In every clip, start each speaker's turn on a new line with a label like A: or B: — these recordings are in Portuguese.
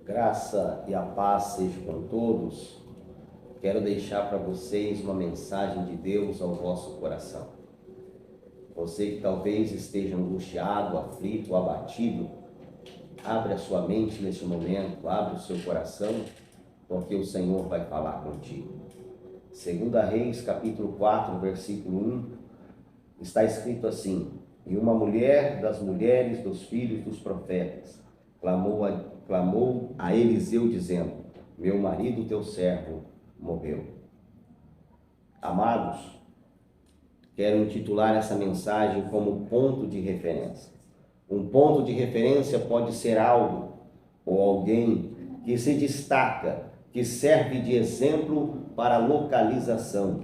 A: Graça e a paz sejam com todos. Quero deixar para vocês uma mensagem de Deus ao vosso coração. Você que talvez esteja angustiado, aflito, abatido, abre a sua mente neste momento, abre o seu coração, porque o Senhor vai falar contigo. 2 Reis, capítulo 4, versículo 1, está escrito assim: E uma mulher das mulheres dos filhos dos profetas clamou a Eliseu dizendo: Meu marido, teu servo, morreu. Amados, quero intitular essa mensagem como ponto de referência. Um ponto de referência pode ser algo ou alguém que se destaca, que serve de exemplo para localização.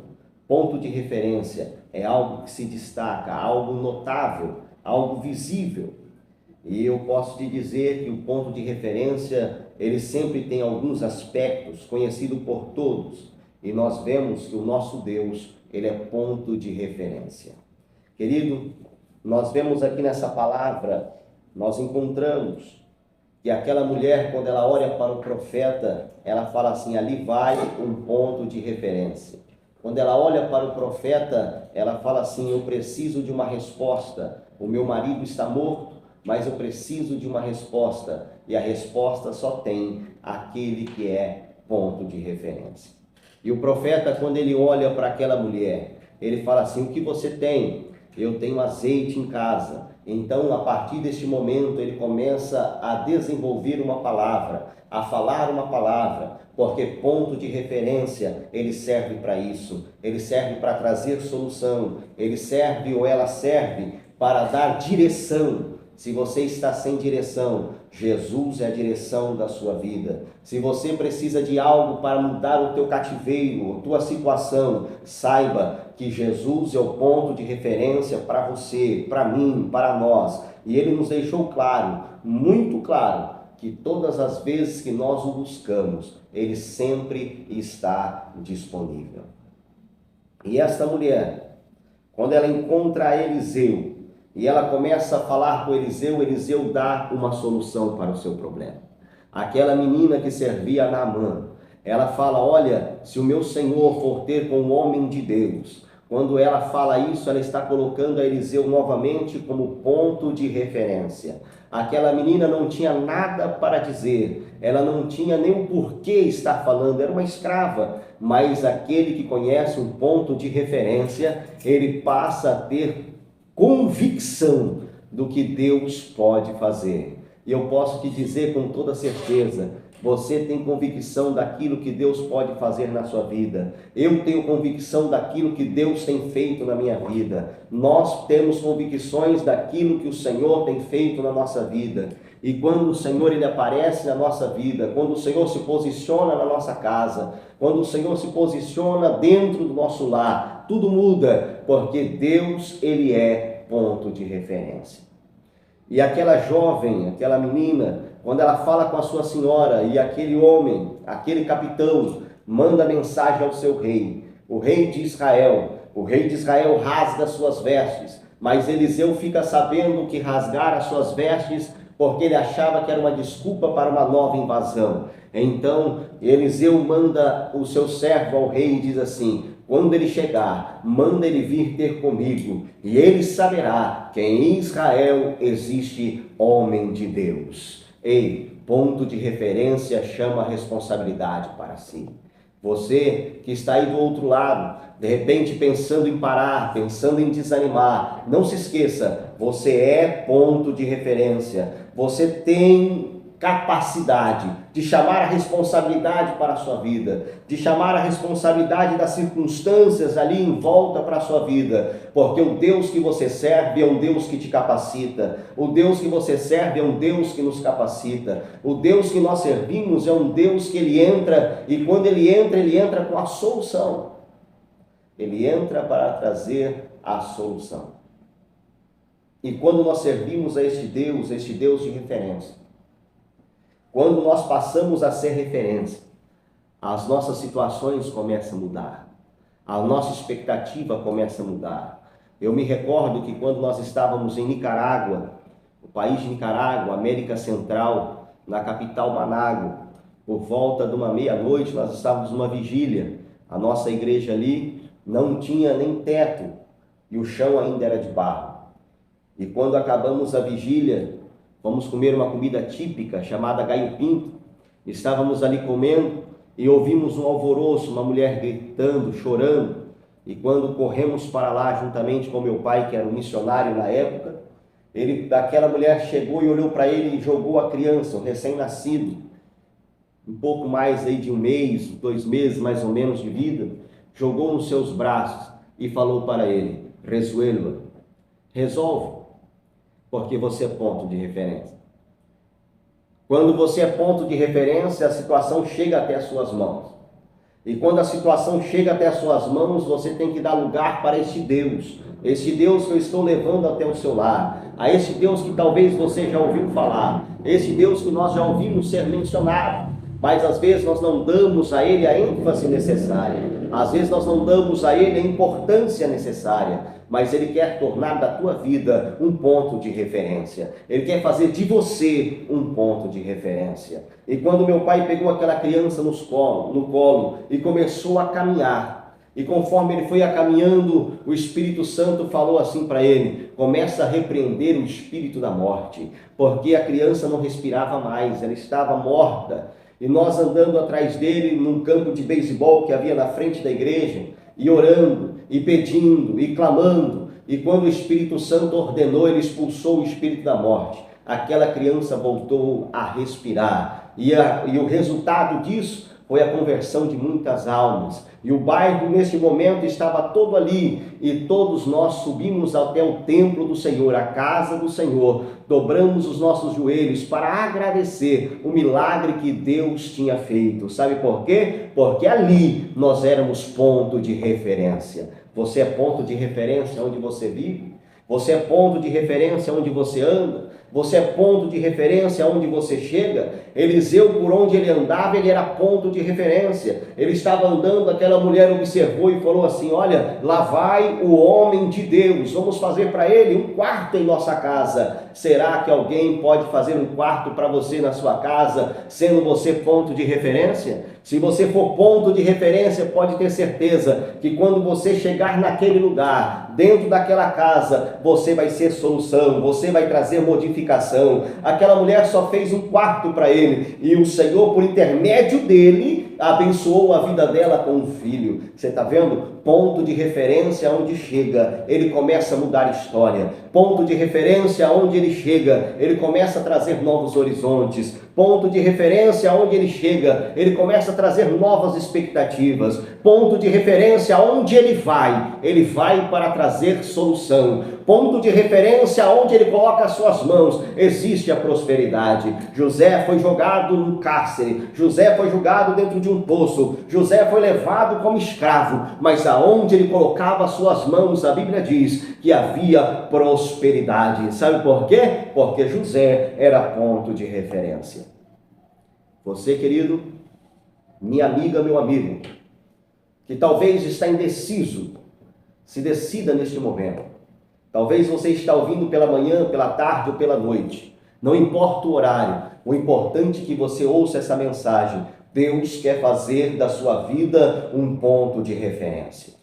A: Ponto de referência é algo que se destaca, algo notável, algo visível. E eu posso te dizer que o ponto de referência, ele sempre tem alguns aspectos conhecidos por todos. E nós vemos que o nosso Deus, ele é ponto de referência. Querido, nós vemos aqui nessa palavra, nós encontramos que aquela mulher, quando ela olha para o profeta, ela fala assim: ali vai um ponto de referência. Quando ela olha para o profeta, ela fala assim: eu preciso de uma resposta. O meu marido está morto, mas eu preciso de uma resposta. E a resposta só tem aquele que é ponto de referência. E o profeta, quando ele olha para aquela mulher, ele fala assim: o que você tem? Eu tenho azeite em casa. Então, a partir deste momento, ele começa a desenvolver uma palavra, a falar uma palavra, porque ponto de referência, ele serve para isso. Ele serve para trazer solução. Ele serve ou ela serve para dar direção. Se você está sem direção, Jesus é a direção da sua vida. Se você precisa de algo para mudar o teu cativeiro, a tua situação, saiba que Jesus é o ponto de referência para você, para mim, para nós. E ele nos deixou claro, muito claro, que todas as vezes que nós o buscamos, ele sempre está disponível. E esta mulher, quando ela encontra Eliseu, e ela começa a falar com Eliseu, Eliseu dá uma solução para o seu problema. Aquela menina que servia a Naamã, ela fala: olha, se o meu Senhor for ter com um homem de Deus. Quando ela fala isso, ela está colocando a Eliseu novamente como ponto de referência. Aquela menina não tinha nada para dizer, ela não tinha nem o porquê estar falando, era uma escrava. Mas aquele que conhece um ponto de referência, ele passa a ter convicção do que Deus pode fazer. E eu posso te dizer com toda certeza, você tem convicção daquilo que Deus pode fazer na sua vida. Eu tenho convicção daquilo que Deus tem feito na minha vida. Nós temos convicções daquilo que o Senhor tem feito na nossa vida. E quando o Senhor ele aparece na nossa vida, quando o Senhor se posiciona na nossa casa, quando o Senhor se posiciona dentro do nosso lar, tudo muda, porque Deus ele é ponto de referência. E aquela jovem, aquela menina, quando ela fala com a sua senhora, e aquele homem, aquele capitão, manda mensagem ao seu rei, o rei de Israel rasga suas vestes, mas Eliseu fica sabendo que rasgar as suas vestes, porque ele achava que era uma desculpa para uma nova invasão. Então Eliseu manda o seu servo ao rei e diz assim: quando ele chegar, manda ele vir ter comigo, e ele saberá que em Israel existe homem de Deus. Ei, ponto de referência chama a responsabilidade para si. Você que está aí do outro lado, de repente pensando em parar, pensando em desanimar, não se esqueça, você é ponto de referência. Você tem capacidade de chamar a responsabilidade para a sua vida, de chamar a responsabilidade das circunstâncias ali em volta para a sua vida, porque o Deus que você serve é um Deus que te capacita, o Deus que você serve é um Deus que nos capacita, o Deus que nós servimos é um Deus que ele entra, e quando ele entra com a solução, ele entra para trazer a solução. E quando nós servimos a este Deus de referência, quando nós passamos a ser referência, as nossas situações começam a mudar, a nossa expectativa começa a mudar. Eu me recordo que quando nós estávamos em Nicarágua, o país de Nicarágua, América Central, na capital Manágua. Por volta de uma meia-noite, nós estávamos numa vigília. A nossa igreja ali não tinha nem teto e o chão ainda era de barro. E quando acabamos a vigília, fomos comer uma comida típica chamada galho pinto. Estávamos ali comendo e ouvimos um alvoroço, uma mulher gritando, chorando. E quando corremos para lá, juntamente com meu pai, que era um missionário na época, aquela mulher chegou e olhou para ele e jogou a criança, o recém-nascido, um pouco mais aí de 1 mês, 2 meses mais ou menos de vida, jogou nos seus braços e falou para ele: resuelva, resolve, porque você é ponto de referência. Quando você é ponto de referência, a situação chega até as suas mãos. E quando a situação chega até as suas mãos, você tem que dar lugar para este Deus que eu estou levando até o seu lar, a este Deus que talvez você já ouviu falar, este Deus que nós já ouvimos ser mencionado, mas às vezes nós não damos a Ele a ênfase necessária, às vezes nós não damos a Ele a importância necessária, mas Ele quer tornar da tua vida um ponto de referência, Ele quer fazer de você um ponto de referência. E quando meu pai pegou aquela criança no colo e começou a caminhar, e conforme ele foi caminhando, o Espírito Santo falou assim para ele: começa a repreender o espírito da morte, porque a criança não respirava mais, ela estava morta. E nós andando atrás dele num campo de beisebol que havia na frente da igreja, e orando, e pedindo, e clamando, e quando o Espírito Santo ordenou, ele expulsou o espírito da morte. Aquela criança voltou a respirar, e o resultado disso foi a conversão de muitas almas. E o bairro nesse momento estava todo ali, e todos nós subimos até o templo do Senhor, a casa do Senhor, dobramos os nossos joelhos para agradecer o milagre que Deus tinha feito. Sabe por quê? Porque ali nós éramos ponto de referência. Você é ponto de referência onde você vive? Você é ponto de referência onde você anda? Você é ponto de referência onde você chega? Eliseu, por onde ele andava, ele era ponto de referência. Ele estava andando, aquela mulher observou e falou assim: olha, lá vai o homem de Deus, vamos fazer para ele um quarto em nossa casa. Será que alguém pode fazer um quarto para você na sua casa, sendo você ponto de referência? Se você for ponto de referência, pode ter certeza que quando você chegar naquele lugar, dentro daquela casa, você vai ser solução, você vai trazer modificação. Aquela mulher só fez um quarto para ele, e o Senhor, por intermédio dele, abençoou a vida dela com um filho. Você está vendo? Ponto de referência onde chega, ele começa a mudar a história. Ponto de referência onde ele chega, ele começa a trazer novos horizontes. Ponto de referência onde ele chega, ele começa a trazer novas expectativas. Ponto de referência onde ele vai para trazer solução. Ponto de referência onde ele coloca as suas mãos, existe a prosperidade. José foi jogado no cárcere, José foi jogado dentro de um poço, José foi levado como escravo, mas aonde ele colocava as suas mãos, a Bíblia diz que havia prosperidade. Sabe por quê? Porque José era ponto de referência. Você, querido, minha amiga, meu amigo, que talvez está indeciso, se decida neste momento. Talvez você está ouvindo pela manhã, pela tarde ou pela noite. Não importa o horário, o importante é que você ouça essa mensagem. Deus quer fazer da sua vida um ponto de referência.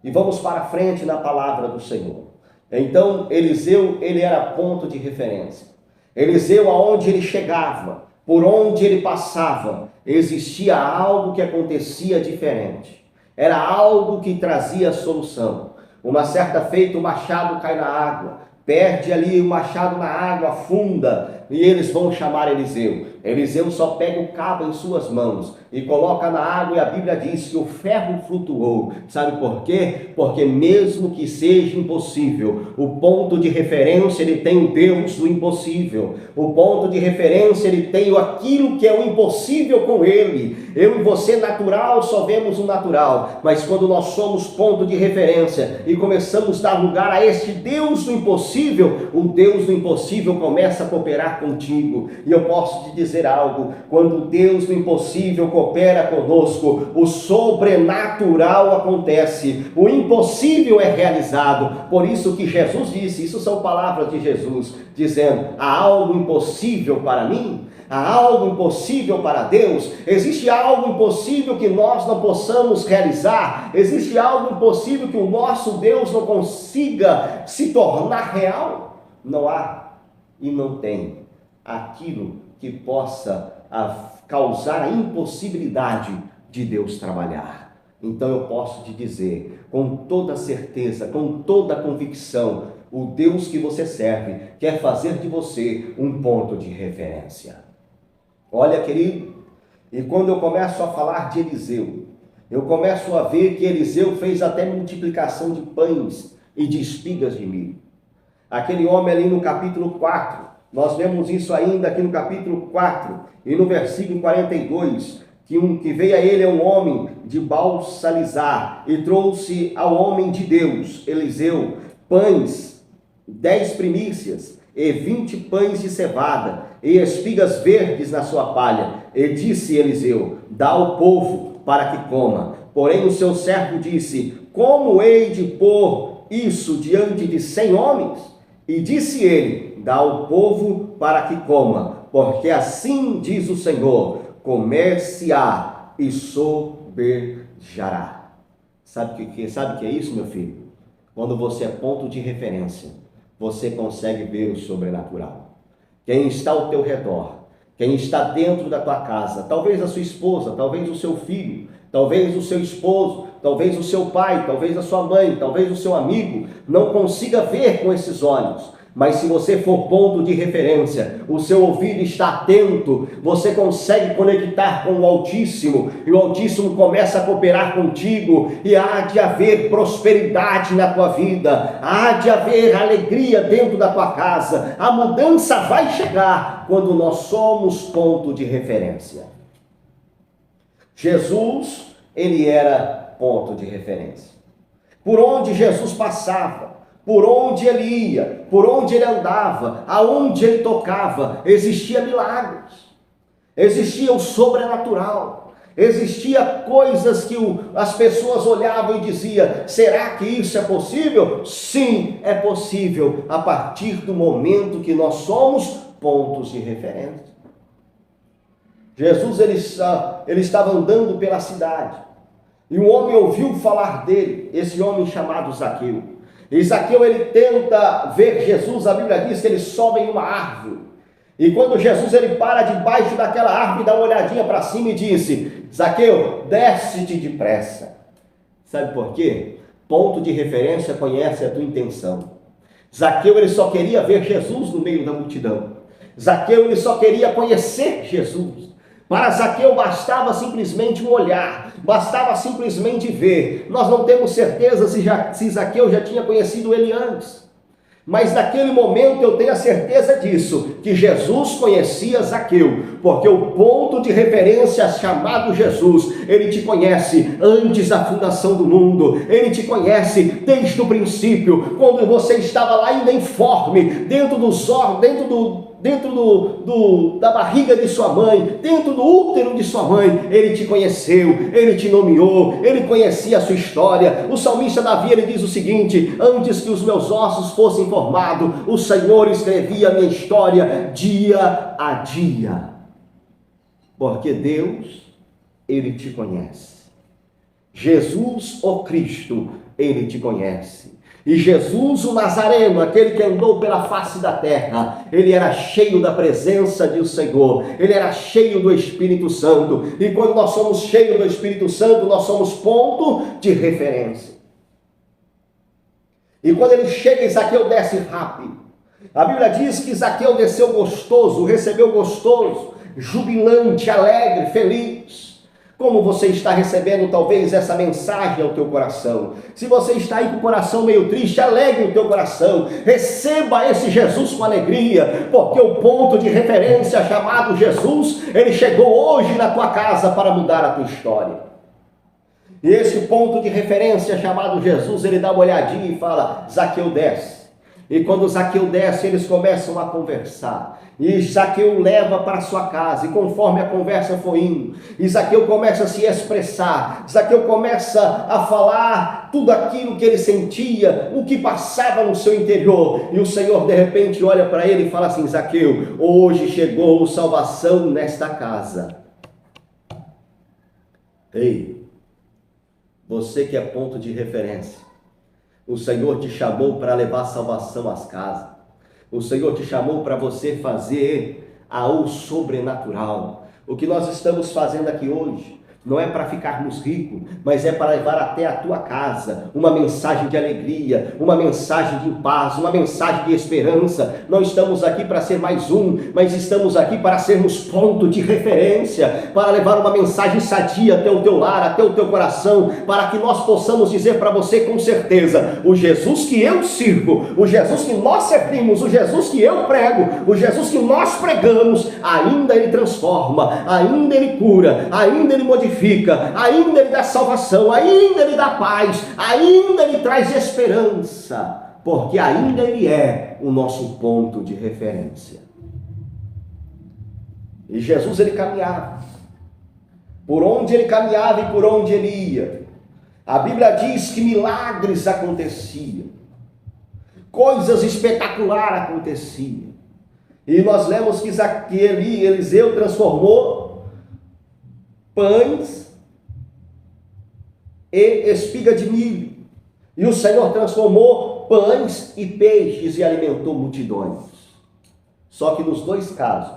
A: E vamos para frente na palavra do Senhor. Então, Eliseu, ele era ponto de referência. Eliseu, aonde ele chegava, por onde ele passava, existia algo que acontecia diferente. Era algo que trazia solução. Uma certa feita, o machado cai na água, perde ali o machado na água, afunda, e eles vão chamar Eliseu. Eliseu só pega o cabo em suas mãos e coloca na água, e a Bíblia diz que o ferro flutuou. Sabe por quê? Porque mesmo que seja impossível, o ponto de referência, ele tem o Deus do impossível. O ponto de referência, ele tem aquilo que é o impossível com ele. Eu e você, natural, só vemos o natural, mas quando nós somos ponto de referência e começamos a dar lugar a este Deus do impossível, o Deus do impossível começa a cooperar contigo. E eu posso te dizer algo: quando o Deus do impossível coopera conosco, o sobrenatural acontece, o impossível é realizado. Por isso que Jesus disse, isso são palavras de Jesus, dizendo: há algo impossível para mim? Há algo impossível para Deus? Existe algo impossível que nós não possamos realizar? Existe algo impossível que o nosso Deus não consiga se tornar real? Não há e não tem aquilo que possa causar a impossibilidade de Deus trabalhar. Então eu posso te dizer, com toda certeza, com toda convicção, o Deus que você serve quer fazer de você um ponto de referência. Olha, querido, e quando eu começo a falar de Eliseu, eu começo a ver que Eliseu fez até multiplicação de pães e de espigas de milho. Aquele homem ali no capítulo 4, nós vemos isso ainda aqui no capítulo 4, e no versículo 42, que veio a ele um homem de Baal-Salizar, e trouxe ao homem de Deus, Eliseu, pães, 10 primícias, e 20 pães de cevada, e espigas verdes na sua palha. E disse Eliseu: dá ao povo para que coma. Porém o seu servo disse: como hei de pôr isso diante de 100 homens? E disse ele: dá ao povo para que coma, porque assim diz o Senhor: comer-se-á e soberjará. Sabe o que é isso, meu filho? Quando você é ponto de referência, você consegue ver o sobrenatural. Quem está ao teu redor, quem está dentro da tua casa, talvez a sua esposa, talvez o seu filho, talvez o seu esposo, talvez o seu pai, talvez a sua mãe, talvez o seu amigo, não consiga ver com esses olhos. Mas se você for ponto de referência, o seu ouvido está atento, você consegue conectar com o Altíssimo, e o Altíssimo começa a cooperar contigo, e há de haver prosperidade na tua vida, há de haver alegria dentro da tua casa. A mudança vai chegar quando nós somos ponto de referência. Jesus, ele era ponto de referência. Por onde Jesus passava, por onde ele ia, por onde ele andava, aonde ele tocava, existia milagres, existia o sobrenatural, existia coisas que as pessoas olhavam e diziam: será que isso é possível? Sim, é possível, a partir do momento que nós somos pontos de referência. Jesus, ele estava andando pela cidade, e um homem ouviu falar dele, esse homem chamado Zaqueu. E Zaqueu, ele tenta ver Jesus. A Bíblia diz que ele sobe em uma árvore, e quando Jesus ele para debaixo daquela árvore, dá uma olhadinha para cima e disse: Zaqueu, desce-te depressa. Sabe por quê? Ponto de referência conhece a tua intenção. Zaqueu, ele só queria ver Jesus no meio da multidão. Zaqueu, ele só queria conhecer Jesus. Para Zaqueu bastava simplesmente um olhar, bastava simplesmente ver. Nós não temos certeza se Zaqueu já tinha conhecido ele antes, mas naquele momento eu tenho a certeza disso, que Jesus conhecia Zaqueu, porque o ponto de referência chamado Jesus, ele te conhece antes da fundação do mundo, ele te conhece desde o princípio, quando você estava lá ainda informe, dentro da barriga de sua mãe, dentro do útero de sua mãe, ele te conheceu, ele te nomeou, ele conhecia a sua história. O salmista Davi, ele diz o seguinte: antes que os meus ossos fossem formados, o Senhor escrevia a minha história dia a dia. Porque Deus, ele te conhece. Jesus, o Cristo, ele te conhece. E Jesus, o Nazareno, aquele que andou pela face da terra, ele era cheio da presença do Senhor, ele era cheio do Espírito Santo. E quando nós somos cheios do Espírito Santo, nós somos ponto de referência. E quando ele chega, Zaqueu desce rápido. A Bíblia diz que Zaqueu desceu gostoso, recebeu gostoso, jubilante, alegre, feliz. Como você está recebendo talvez essa mensagem ao teu coração? Se você está aí com o coração meio triste, alegre o teu coração, receba esse Jesus com alegria, porque o ponto de referência chamado Jesus, ele chegou hoje na tua casa para mudar a tua história. E esse ponto de referência chamado Jesus, ele dá uma olhadinha e fala: Zaqueu desce. E quando Zaqueu desce, eles começam a conversar. E Zaqueu leva para sua casa, e conforme a conversa foi indo, e Zaqueu começa a se expressar, Zaqueu começa a falar tudo aquilo que ele sentia, o que passava no seu interior, e o Senhor de repente olha para ele e fala assim: Zaqueu, hoje chegou salvação nesta casa. Ei, você que é ponto de referência, o Senhor te chamou para levar salvação às casas. O Senhor te chamou para você fazer o sobrenatural. O que nós estamos fazendo aqui hoje não é para ficarmos ricos, mas é para levar até a tua casa uma mensagem de alegria, uma mensagem de paz, uma mensagem de esperança. Não estamos aqui para ser mais um, mas estamos aqui para sermos ponto de referência, para levar uma mensagem sadia até o teu lar, até o teu coração, para que nós possamos dizer para você com certeza: o Jesus que eu sirvo, o Jesus que nós servimos, o Jesus que eu prego, o Jesus que nós pregamos, ainda ele transforma, ainda ele cura, ainda ele modifica, ainda ele dá salvação, ainda ele dá paz, ainda ele traz esperança, porque ainda ele é o nosso ponto de referência. E Jesus, ele caminhava, por onde ele caminhava e por onde ele ia, a Bíblia diz que milagres aconteciam, coisas espetaculares aconteciam, e nós lemos que Eliseu transformou pães e espiga de milho, e o Senhor transformou pães e peixes e alimentou multidões. Só que nos dois casos,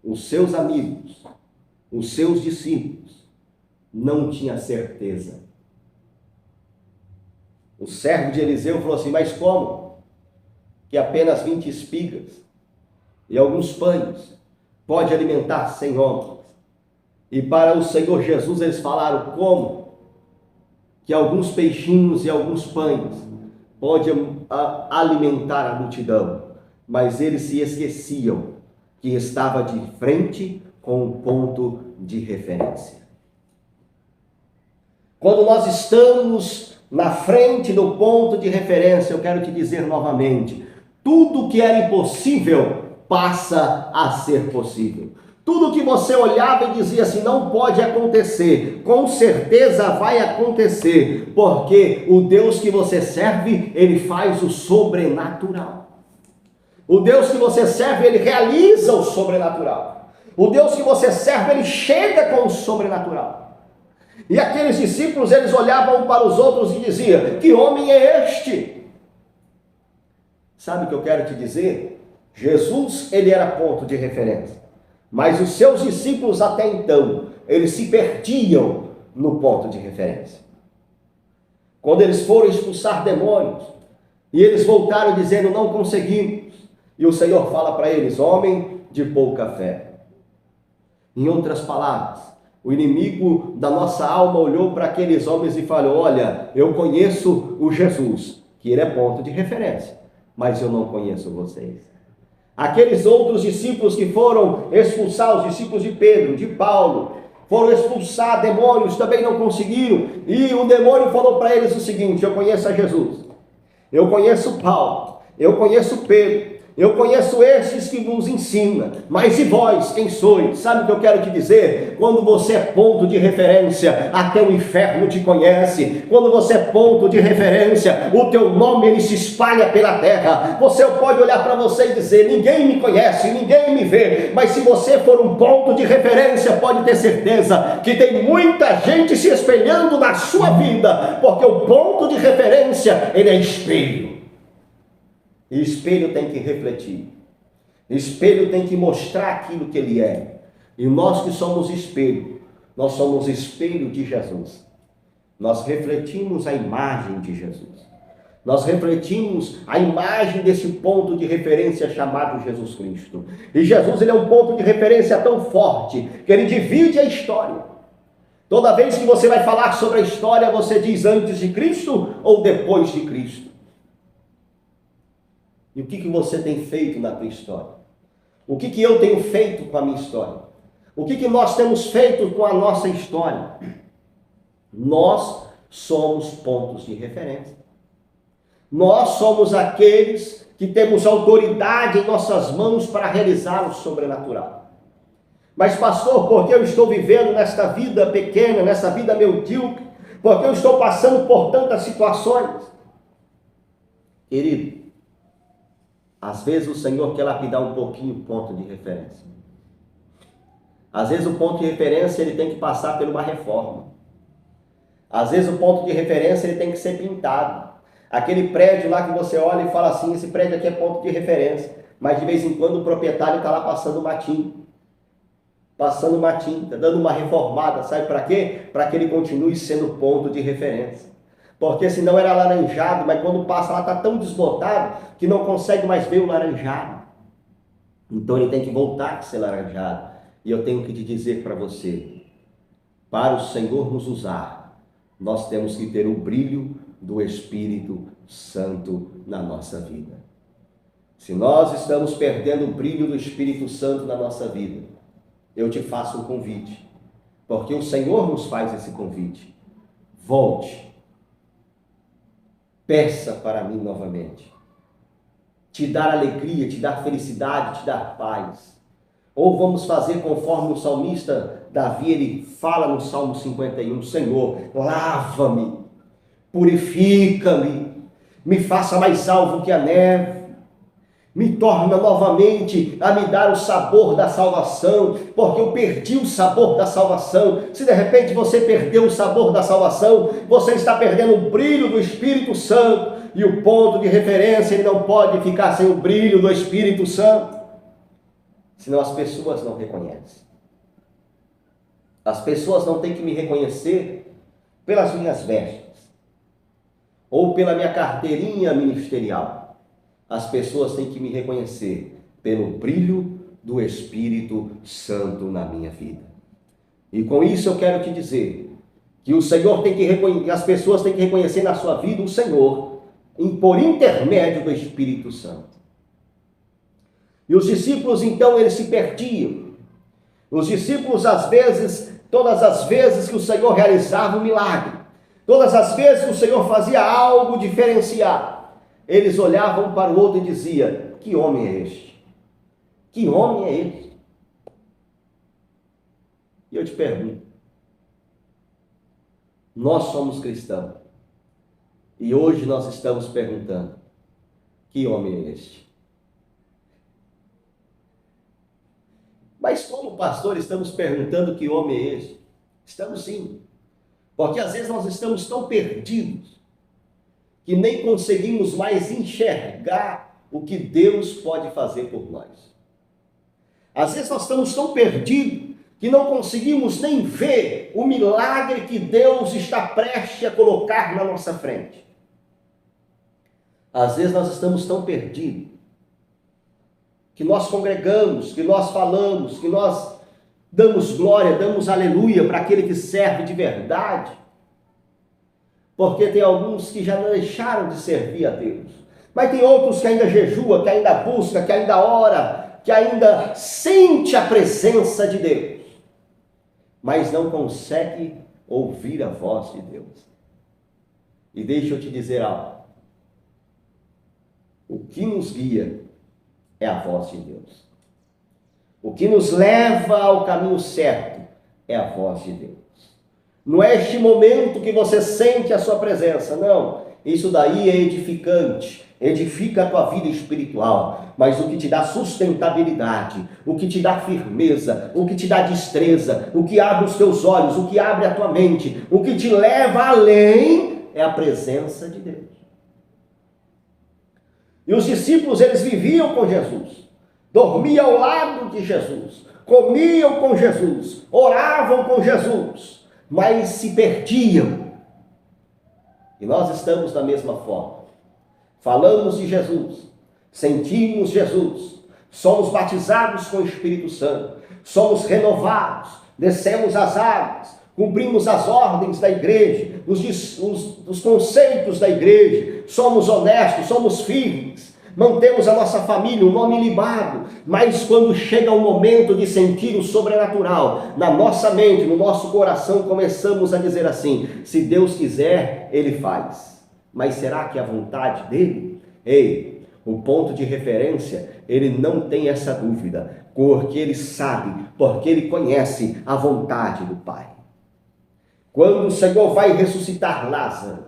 A: os seus amigos, os seus discípulos, não tinham certeza. O servo de Eliseu falou assim: mas como que apenas 20 espigas e alguns pães pode alimentar 100 homens? E para o Senhor Jesus eles falaram: como que alguns peixinhos e alguns pães podem alimentar a multidão? Mas eles se esqueciam que estava de frente com um ponto de referência. Quando nós estamos na frente do ponto de referência, eu quero te dizer novamente: tudo que era impossível passa a ser possível. Tudo que você olhava e dizia assim: não pode acontecer, com certeza vai acontecer, porque o Deus que você serve, ele faz o sobrenatural. O Deus que você serve, ele realiza o sobrenatural. O Deus que você serve, ele chega com o sobrenatural. E aqueles discípulos, eles olhavam um para os outros e diziam: que homem é este? Sabe o que eu quero te dizer? Jesus, ele era ponto de referência, mas os seus discípulos até então, eles se perdiam no ponto de referência. Quando eles foram expulsar demônios, e eles voltaram dizendo: não conseguimos. E o Senhor fala para eles: homem de pouca fé. Em outras palavras, o inimigo da nossa alma olhou para aqueles homens e falou: olha, eu conheço o Jesus, que ele é ponto de referência, mas eu não conheço vocês. Aqueles outros discípulos que foram expulsar, os discípulos de Pedro, de Paulo, foram expulsar demônios, também não conseguiram, e o demônio falou para eles o seguinte: eu conheço a Jesus, eu conheço Paulo, eu conheço Pedro, eu conheço esses que nos ensinam, mas e vós, quem sois? Sabe o que eu quero te dizer? Quando você é ponto de referência, até o inferno te conhece. Quando você é ponto de referência, o teu nome ele se espalha pela terra. Você pode olhar para você e dizer: ninguém me conhece, ninguém me vê, mas se você for um ponto de referência, pode ter certeza que tem muita gente se espelhando na sua vida, porque o ponto de referência, ele é espelho. E espelho tem que refletir, espelho tem que mostrar aquilo que ele é. E nós que somos espelho, nós somos espelho de Jesus. Nós refletimos a imagem de Jesus, nós refletimos a imagem desse ponto de referência chamado Jesus Cristo. E Jesus, ele é um ponto de referência tão forte que ele divide a história. Toda vez que você vai falar sobre a história, você diz: antes de Cristo ou depois de Cristo. E o que você tem feito na tua história? O que eu tenho feito com a minha história? O que nós temos feito com a nossa história? Nós somos pontos de referência. Nós somos aqueles que temos autoridade em nossas mãos para realizar o sobrenatural. Mas pastor, porque eu estou vivendo nesta vida pequena, nessa vida medíocre, porque eu estou passando por tantas situações? Querido, às vezes o Senhor quer lapidar um pouquinho o ponto de referência. Às vezes o ponto de referência ele tem que passar por uma reforma. Às vezes o ponto de referência ele tem que ser pintado. Aquele prédio lá que você olha e fala assim, esse prédio aqui é ponto de referência. Mas de vez em quando o proprietário está lá passando matinho. Está dando uma reformada, sabe para quê? Para que ele continue sendo ponto de referência. Porque senão era laranjado, mas quando passa lá está tão desbotado que não consegue mais ver o laranjado. Então ele tem que voltar a ser laranjado. E eu tenho que te dizer para você, para o Senhor nos usar, nós temos que ter o brilho do Espírito Santo na nossa vida. Se nós estamos perdendo o brilho do Espírito Santo na nossa vida, eu te faço um convite, porque o Senhor nos faz esse convite. Volte, peça para mim novamente, te dar alegria, te dar felicidade, te dar paz. Ou vamos fazer conforme o salmista Davi, ele fala no Salmo 51, Senhor, lava-me, purifica-me, me faça mais alvo que a neve, me torna novamente a me dar o sabor da salvação, porque eu perdi o sabor da salvação. Se de repente você perdeu o sabor da salvação, você está perdendo o brilho do Espírito Santo, e o ponto de referência ele não pode ficar sem o brilho do Espírito Santo, senão as pessoas não reconhecem. As pessoas não têm que me reconhecer pelas minhas vestes, ou pela minha carteirinha ministerial. As pessoas têm que me reconhecer pelo brilho do Espírito Santo na minha vida. E com isso eu quero te dizer que o Senhor tem que reconhecer, as pessoas têm que reconhecer na sua vida o Senhor por intermédio do Espírito Santo. E os discípulos então eles se perdiam. Os discípulos às vezes, todas as vezes que o Senhor realizava um milagre, todas as vezes que o Senhor fazia algo diferenciado, eles olhavam para o outro e diziam, que homem é este? Que homem é este? E eu te pergunto, nós somos cristãos, e hoje nós estamos perguntando, que homem é este? Mas como pastor estamos perguntando que homem é este? Estamos sim, porque às vezes nós estamos tão perdidos, que nem conseguimos mais enxergar o que Deus pode fazer por nós. Às vezes nós estamos tão perdidos, que não conseguimos nem ver o milagre que Deus está prestes a colocar na nossa frente. Às vezes nós estamos tão perdidos, que nós congregamos, que nós falamos, que nós damos glória, damos aleluia para aquele que serve de verdade, porque tem alguns que já deixaram de servir a Deus, mas tem outros que ainda jejua, que ainda busca, que ainda ora, que ainda sente a presença de Deus, mas não consegue ouvir a voz de Deus. E deixa eu te dizer algo, o que nos guia é a voz de Deus. O que nos leva ao caminho certo é a voz de Deus. Não é este momento que você sente a sua presença, não. Isso daí é edificante, edifica a tua vida espiritual. Mas o que te dá sustentabilidade, o que te dá firmeza, o que te dá destreza, o que abre os teus olhos, o que abre a tua mente, o que te leva além é a presença de Deus. E os discípulos, eles viviam com Jesus, dormiam ao lado de Jesus, comiam com Jesus, oravam com Jesus, mas se perdiam. E nós estamos da mesma forma. Falamos de Jesus, sentimos Jesus, somos batizados com o Espírito Santo, somos renovados, descemos as águas, cumprimos as ordens da igreja, os conceitos da igreja, somos honestos, somos firmes, mantemos a nossa família, o nome limado, mas quando chega o momento de sentir o sobrenatural, na nossa mente, no nosso coração, começamos a dizer assim, se Deus quiser, Ele faz. Mas será que é a vontade dele? Ei, o ponto de referência, ele não tem essa dúvida, porque ele sabe, porque ele conhece a vontade do Pai. Quando o Senhor vai ressuscitar Lázaro,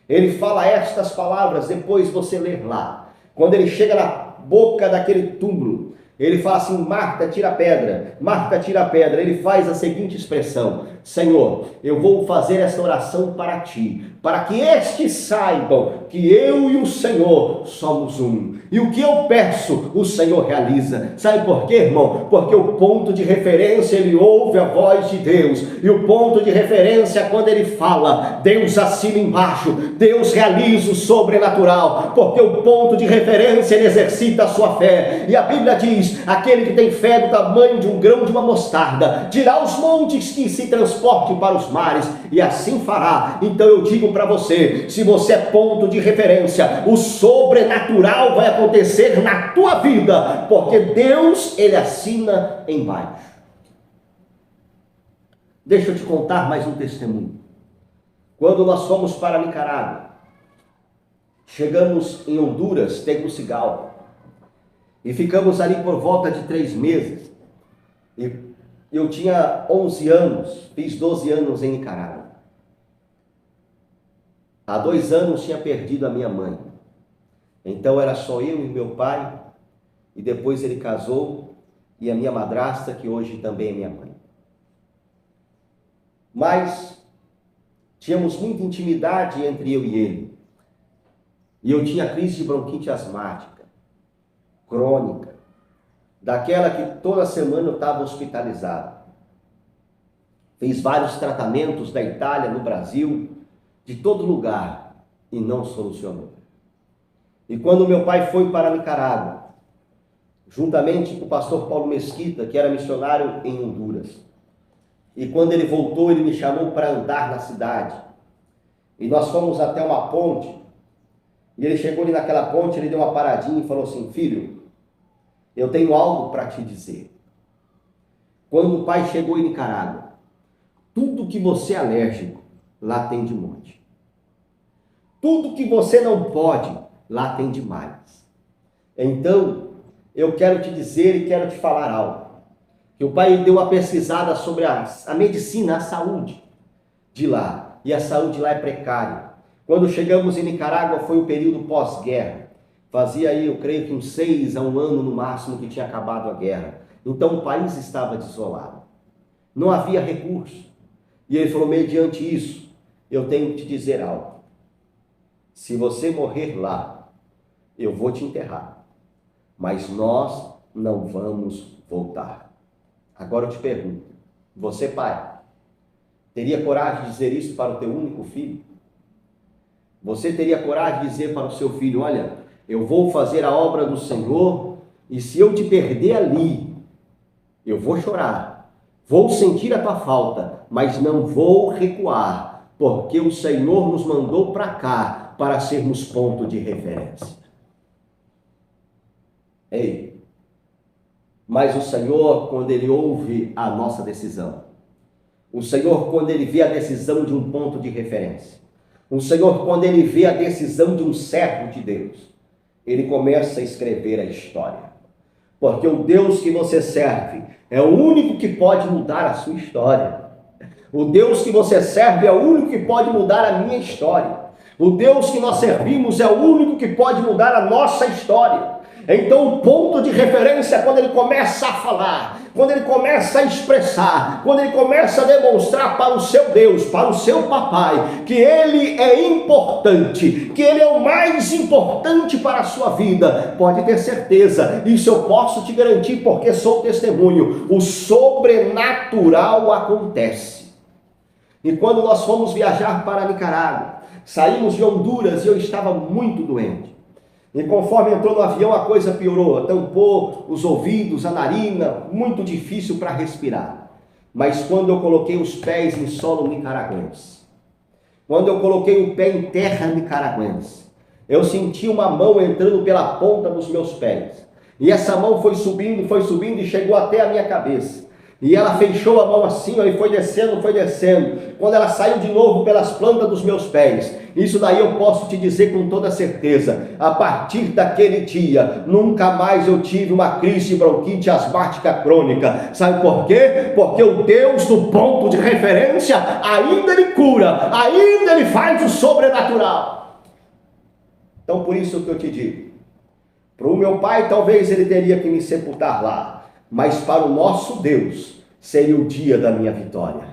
A: ele fala estas palavras, depois você ler lá. Quando ele chega na boca daquele túmulo, ele fala assim: Marta, tira a pedra. Marta, tira a pedra. Ele faz a seguinte expressão: Senhor, eu vou fazer essa oração para ti, para que estes saibam que eu e o Senhor somos um. E o que eu peço, o Senhor realiza. Sabe por quê, irmão? Porque o ponto de referência, ele ouve a voz de Deus. E o ponto de referência, quando ele fala, Deus assina embaixo, Deus realiza o sobrenatural. Porque o ponto de referência, ele exercita a sua fé. E a Bíblia diz: aquele que tem fé do tamanho de um grão de uma mostarda, dirá aos montes que se transporte para os mares, e assim fará. Então eu digo para você, se você é ponto de referência, o sobrenatural vai acontecer na tua vida, porque Deus, ele assina embaixo. Deixa eu te contar mais um testemunho. Quando nós fomos para Nicarágua, chegamos em Honduras, Tegucigalpa, e ficamos ali por volta de 3 meses. E eu tinha 11 anos, fiz 12 anos em Nicarágua. Há 2 anos tinha perdido a minha mãe. Então era só eu e meu pai, e depois ele casou, e a minha madrasta, que hoje também é minha mãe. Mas tínhamos muita intimidade entre eu e ele. E eu tinha crise de bronquite asmática, crônica, daquela que toda semana eu estava hospitalizado. Fiz vários tratamentos da Itália, no Brasil, de todo lugar, e não solucionou. E quando meu pai foi para Nicarágua, juntamente com o pastor Paulo Mesquita, que era missionário em Honduras, e quando ele voltou, ele me chamou para andar na cidade, e nós fomos até uma ponte, e ele chegou ali naquela ponte, ele deu uma paradinha e falou assim: filho, eu tenho algo para te dizer. Quando o pai chegou em Nicarágua, tudo que você é alérgico, lá tem de monte. Tudo que você não pode, lá tem demais. Então, eu quero te dizer e quero te falar algo. Que o pai deu uma pesquisada sobre a medicina, a saúde de lá. E a saúde lá é precária. Quando chegamos em Nicarágua foi o período pós-guerra. Fazia aí, eu creio que uns 6 a 1 ano no máximo que tinha acabado a guerra. Então o país estava desolado. Não havia recurso. E ele falou: mediante isso, eu tenho que te dizer algo. Se você morrer lá, eu vou te enterrar. Mas nós não vamos voltar. Agora eu te pergunto, você, pai, teria coragem de dizer isso para o teu único filho? Você teria coragem de dizer para o seu filho: olha, eu vou fazer a obra do Senhor, e se eu te perder ali, eu vou chorar, vou sentir a tua falta, mas não vou recuar, porque o Senhor nos mandou para cá, para sermos ponto de referência. Ei, mas o Senhor, quando Ele ouve a nossa decisão, o Senhor, quando Ele vê a decisão de um ponto de referência, o Senhor, quando Ele vê a decisão de um servo de Deus, Ele começa a escrever a história. Porque o Deus que você serve é o único que pode mudar a sua história. O Deus que você serve é o único que pode mudar a minha história. O Deus que nós servimos é o único que pode mudar a nossa história. Então o ponto de referência, quando ele começa a falar, quando ele começa a expressar, quando ele começa a demonstrar para o seu Deus, para o seu papai, que ele é importante, que ele é o mais importante para a sua vida, pode ter certeza, isso eu posso te garantir porque sou testemunho, o sobrenatural acontece. E quando nós fomos viajar para Nicarágua, saímos de Honduras e eu estava muito doente. E conforme entrou no avião, a coisa piorou. Tampou os ouvidos, a narina, muito difícil para respirar. Mas quando eu coloquei os pés em solo nicaragüense, quando eu coloquei o pé em terra nicaragüense, eu senti uma mão entrando pela ponta dos meus pés. E essa mão foi subindo e chegou até a minha cabeça. E ela fechou a mão assim, ó, e foi descendo, foi descendo. Quando ela saiu de novo pelas plantas dos meus pés, isso daí eu posso te dizer com toda certeza, a partir daquele dia, nunca mais eu tive uma crise de bronquite asmática crônica. Sabe por quê? Porque o Deus do ponto de referência, ainda Ele cura, ainda Ele faz o sobrenatural. Então por isso que eu te digo, para o meu pai talvez ele teria que me sepultar lá, mas para o nosso Deus seria o dia da minha vitória,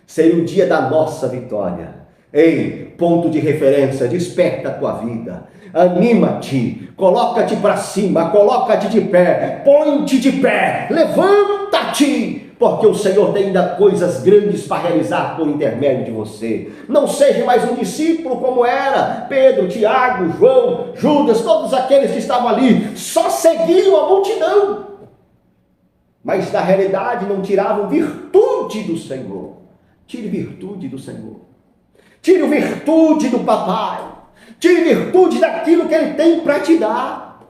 A: seria o dia da nossa vitória. Ei, ponto de referência, desperta a tua vida, anima-te, coloca-te para cima, coloca-te de pé, põe-te de pé, levanta-te, porque o Senhor tem ainda coisas grandes para realizar por intermédio de você. Não seja mais um discípulo como era Pedro, Tiago, João, Judas, todos aqueles que estavam ali, só seguiam a multidão, mas na realidade não tiravam virtude do Senhor. Tire virtude do Senhor, tire virtude do papai, tire virtude daquilo que Ele tem para te dar.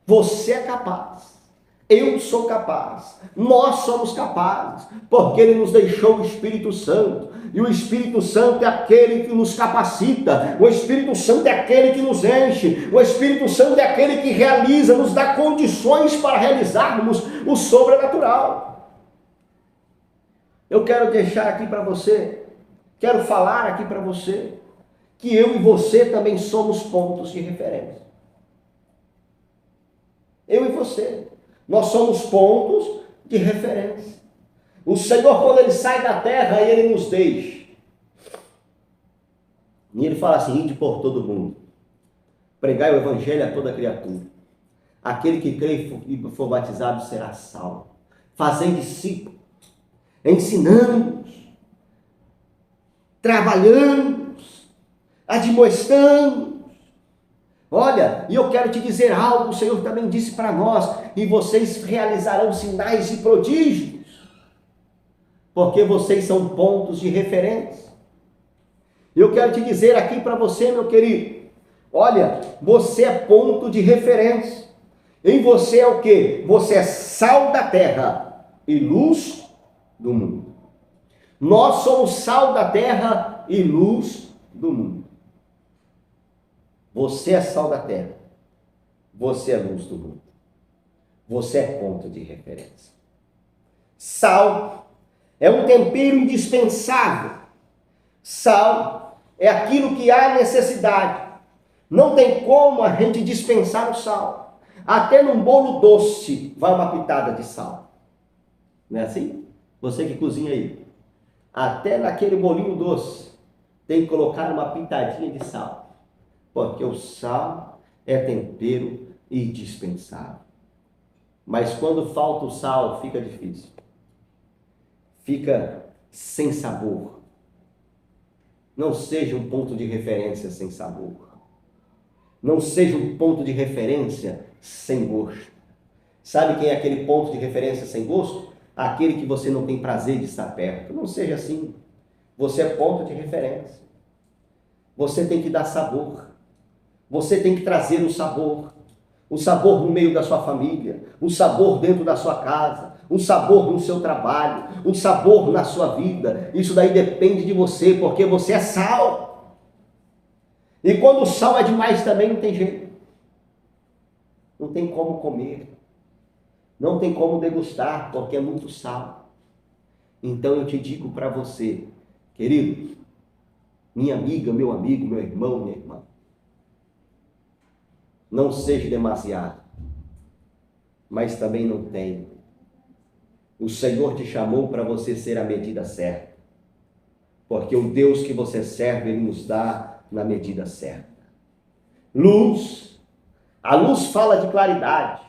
A: Você é capaz, eu sou capaz, nós somos capazes, porque Ele nos deixou o Espírito Santo, e o Espírito Santo é aquele que nos capacita, o Espírito Santo é aquele que nos enche, o Espírito Santo é aquele que realiza, nos dá condições para realizarmos o sobrenatural. Eu quero deixar aqui para você, quero falar aqui para você, que eu e você também somos pontos de referência. Eu e você, nós somos pontos de referência. O Senhor, quando Ele sai da terra, Ele nos deixa. E Ele fala assim: ide por todo mundo, pregai o Evangelho a toda criatura. Aquele que crê e for batizado será salvo. Fazei discípulos, ensinando-os, trabalhando-os, admoestando-os. Olha, e eu quero te dizer algo, o Senhor também disse para nós: e vocês realizarão sinais e prodígios, porque vocês são pontos de referência. Eu quero te dizer aqui para você, meu querido, olha, você é ponto de referência. Em você é o quê? Você é sal da terra e luz do mundo. Nós somos sal da terra e luz do mundo. Você é sal da terra, você é luz do mundo, você é ponto de referência. Sal é um tempero indispensável. Sal é aquilo que há necessidade. Não tem como a gente dispensar o sal. Até num bolo doce vai uma pitada de sal. Não é assim? Você que cozinha aí. Até naquele bolinho doce tem que colocar uma pitadinha de sal. Porque o sal é tempero indispensável. Mas quando falta o sal, fica difícil. Fica sem sabor. Não seja um ponto de referência sem sabor. Não seja um ponto de referência sem gosto. Sabe quem é aquele ponto de referência sem gosto? Aquele que você não tem prazer de estar perto. Não seja assim. Você é ponto de referência. Você tem que dar sabor. Você tem que trazer o sabor. O sabor no meio da sua família. O sabor dentro da sua casa. O sabor no seu trabalho. O sabor na sua vida. Isso daí depende de você, porque você é sal. E quando o sal é demais também não tem jeito. Não tem como comer. Não tem como degustar, porque é muito sal. Então eu te digo para você, querido, minha amiga, meu amigo, meu irmão, minha irmã, não seja demasiado, mas também não tenha. O Senhor te chamou para você ser a medida certa, porque o Deus que você serve, Ele nos dá na medida certa. Luz, a luz fala de claridade.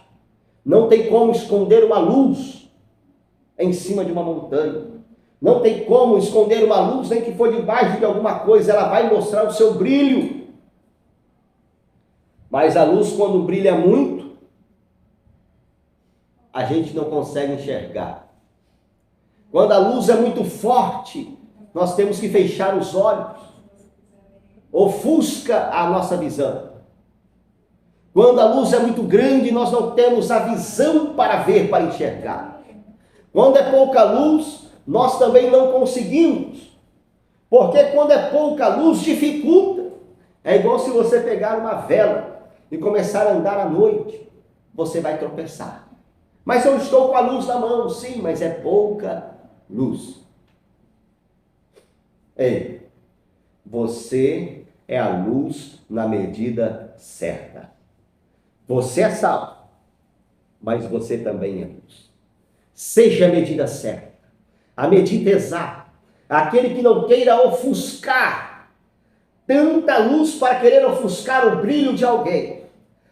A: Não tem como esconder uma luz em cima de uma montanha. Não tem como esconder uma luz, nem que for debaixo de alguma coisa, ela vai mostrar o seu brilho. Mas a luz, quando brilha muito, a gente não consegue enxergar. Quando a luz é muito forte, nós temos que fechar os olhos. Ofusca a nossa visão. Quando a luz é muito grande, nós não temos a visão para ver, para enxergar. Quando é pouca luz, nós também não conseguimos. Porque quando é pouca luz, dificulta. É igual se você pegar uma vela e começar a andar à noite, você vai tropeçar. Mas eu estou com a luz na mão, sim, mas é pouca luz. Ei, você é a luz na medida certa. Você é salvo, mas você também é luz. Seja a medida certa, a medida exata. Aquele que não queira ofuscar tanta luz para querer ofuscar o brilho de alguém,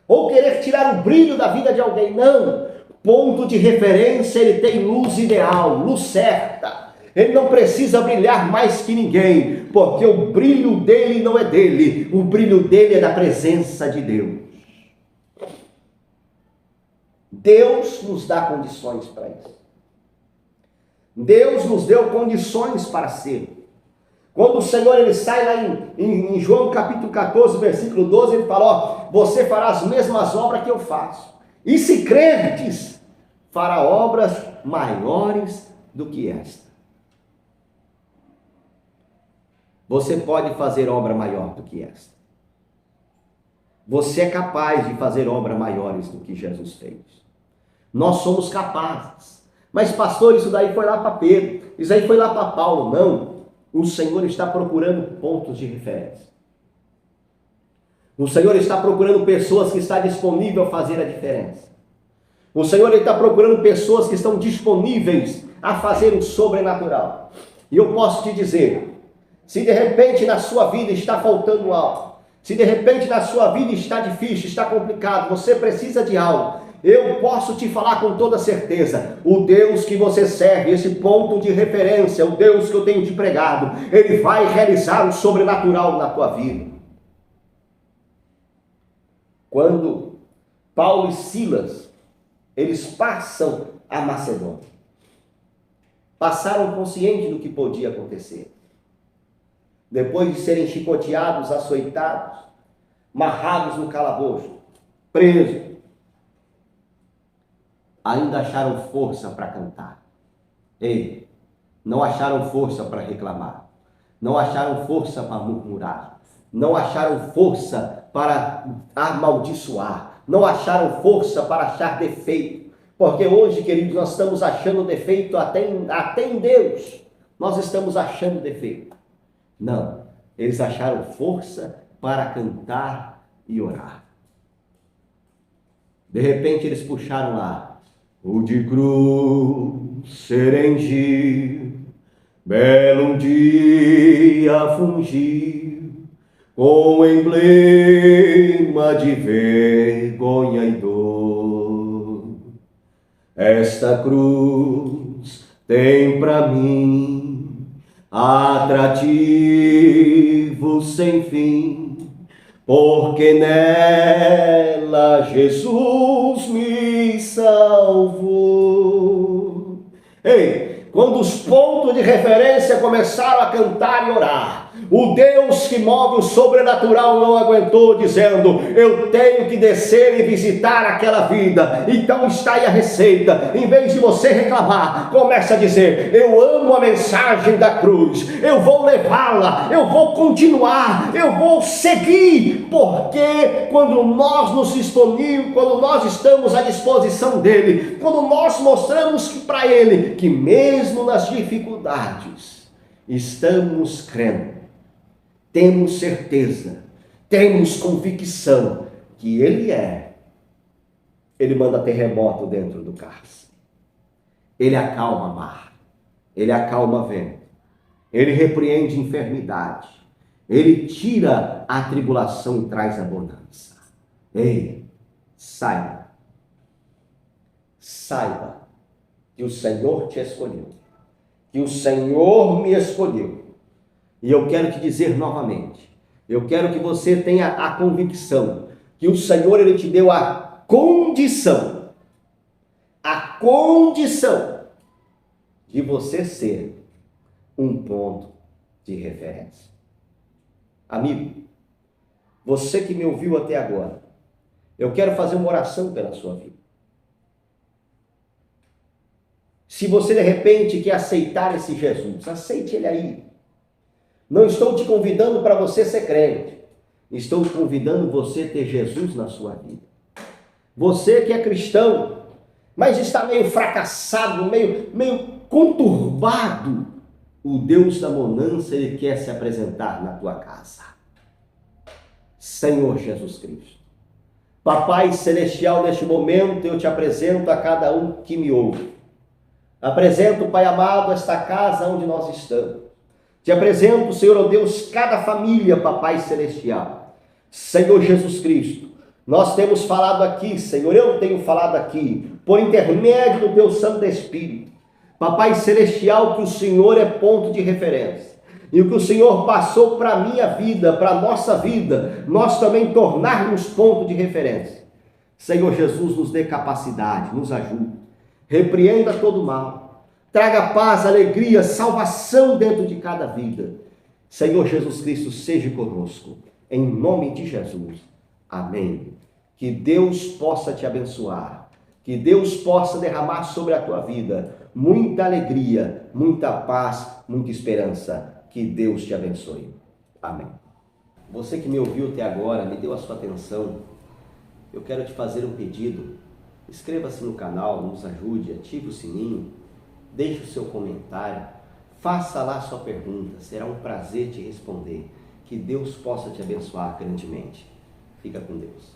A: ou querer tirar o brilho da vida de alguém. Não, ponto de referência, ele tem luz ideal, luz certa. Ele não precisa brilhar mais que ninguém, porque o brilho dele não é dele, o brilho dele é da presença de Deus. Deus nos dá condições para isso. Deus nos deu condições para ser. Quando o Senhor ele sai lá em João capítulo 14, versículo 12, ele fala, ó, você fará as mesmas obras que eu faço. E se crerdes, fará obras maiores do que esta. Você pode fazer obra maior do que esta. Você é capaz de fazer obras maiores do que Jesus fez. Nós somos capazes. Mas pastor, isso daí foi lá para Pedro, isso aí foi lá para Paulo. Não. O Senhor está procurando pontos de referência. O Senhor está procurando pessoas que estão disponíveis a fazer a diferença. O Senhor está procurando pessoas que estão disponíveis a fazer o sobrenatural. E eu posso te dizer, se de repente na sua vida está faltando algo, se de repente na sua vida está difícil, está complicado, você precisa de algo, eu posso te falar com toda certeza, o Deus que você serve, esse ponto de referência, o Deus que eu tenho te pregado, Ele vai realizar o sobrenatural na tua vida. Quando Paulo e Silas, eles passam a Macedônia, passaram conscientes do que podia acontecer. Depois de serem chicoteados, açoitados, amarrados no calabouço, presos, ainda acharam força para cantar. Ei, não acharam força para reclamar, não acharam força para murmurar, não acharam força para amaldiçoar, não acharam força para achar defeito, porque hoje, queridos, nós estamos achando defeito até em Deus, nós estamos achando defeito. Não, eles acharam força para cantar e orar. De repente eles puxaram lá, o de cruz serengir, belo um dia fungir, com emblema de vergonha e dor. Esta cruz tem para mim atrativo sem fim, porque nela Jesus me salvou. Ei, quando os pontos de referência começaram a cantar e orar, o Deus que move o sobrenatural não aguentou, dizendo, eu tenho que descer e visitar aquela vida. Então está aí a receita. Em vez de você reclamar, começa a dizer, eu amo a mensagem da cruz, eu vou levá-la, eu vou continuar, eu vou seguir, porque quando nós nos disponemos, quando nós estamos à disposição dele, quando nós mostramos para ele que mesmo nas dificuldades estamos crendo, temos certeza, temos convicção que Ele manda terremoto dentro do cárcere, Ele acalma a mar, Ele acalma vento, Ele repreende enfermidade, Ele tira a tribulação e traz a bonança. Ei, saiba que o Senhor te escolheu, que o Senhor me escolheu. E eu quero te dizer novamente, eu quero que você tenha a convicção que o Senhor ele te deu a condição de você ser um ponto de referência. Amigo, você que me ouviu até agora, eu quero fazer uma oração pela sua vida. Se você de repente quer aceitar esse Jesus, aceite ele aí. Não estou te convidando para você ser crente. Estou convidando você a ter Jesus na sua vida. Você que é cristão, mas está meio fracassado, meio conturbado, o Deus da bonança, ele quer se apresentar na tua casa. Senhor Jesus Cristo. Papai Celestial, neste momento eu te apresento a cada um que me ouve. Apresento, Pai amado, esta casa onde nós estamos. Te apresento, Senhor, ó Deus, cada família, Papai Celestial. Senhor Jesus Cristo, nós temos falado aqui, Senhor, eu tenho falado aqui, por intermédio do Teu Santo Espírito. Papai Celestial, que o Senhor é ponto de referência. E o que o Senhor passou para a minha vida, para a nossa vida, nós também tornarmos ponto de referência. Senhor Jesus, nos dê capacidade, nos ajude. Repreenda todo mal. Traga paz, alegria, salvação dentro de cada vida. Senhor Jesus Cristo, seja conosco. Em nome de Jesus. Amém. Que Deus possa te abençoar. Que Deus possa derramar sobre a tua vida muita alegria, muita paz, muita esperança. Que Deus te abençoe. Amém. Você que me ouviu até agora, me deu a sua atenção. Eu quero te fazer um pedido. Inscreva-se no canal, nos ajude, ative o sininho, deixe o seu comentário, faça lá a sua pergunta. Será um prazer te responder. Que Deus possa te abençoar grandemente. Fica com Deus.